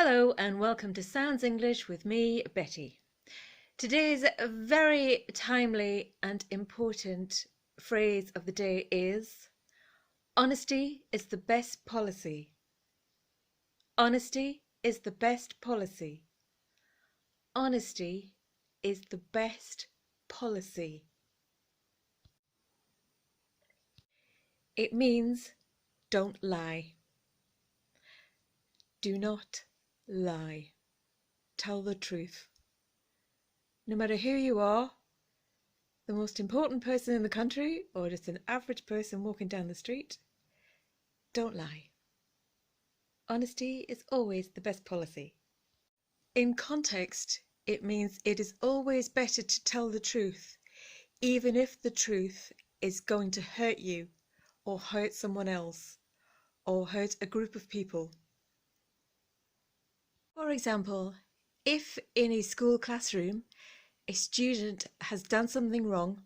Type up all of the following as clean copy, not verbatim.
Hello and welcome to Sounds English with me, Betty. Today's very timely and important phrase of the day is honesty is the best policy. Honesty is the best policy. Honesty is the best policy. It means don't lie. Do not lie. Tell the truth. No matter who you are, the most important person in the country or just an average person walking down the street, don't lie. Honesty is always the best policy. In context, it means it is always better to tell the truth, even if the truth is going to hurt you or hurt someone else or hurt a group of people. For example, if in a school classroom a student has done something wrong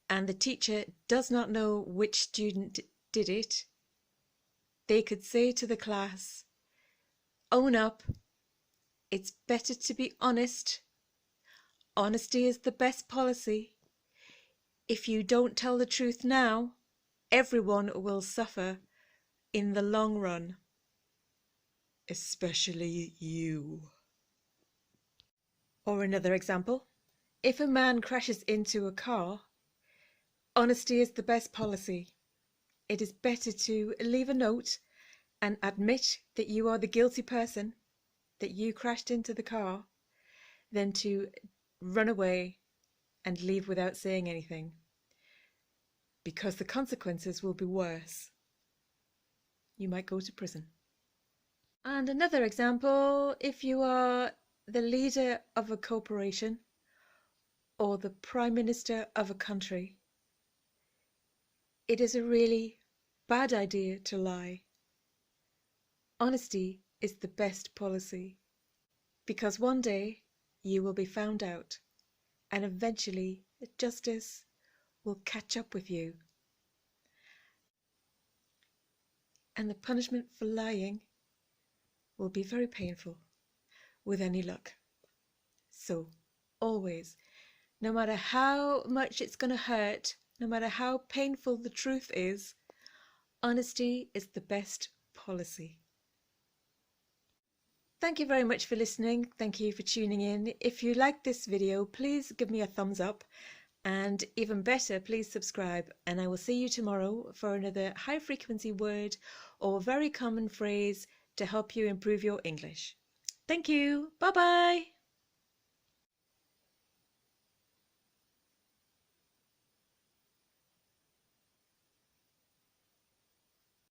and the teacher does not know which student did it, they could say to the class, "Own up, it's better to be honest. Honesty is the best policy. If you don't tell the truth now, everyone will suffer in the long run, especially you." Or another example, if a man crashes into a car, honesty is the best policy. It is better to leave a note and admit that you are the guilty person, that you crashed into the car, than to run away and leave without saying anything, because the consequences will be worse. You might go to prison. And another example, if you are the leader of a corporation or the prime minister of a country, it is a really bad idea to lie. Honesty is the best policy, because one day you will be found out and eventually justice will catch up with you. And the punishment for lying will be very painful with any luck. So always, no matter how much it's going to hurt, no matter how painful the truth is, honesty is the best policy. Thank you very much for listening. Thank you for tuning in. If you like this video, please give me a thumbs up, and even better, please subscribe, and I will see you tomorrow for another high frequency word or very common phrase to help you improve your English. Thank you. Bye bye.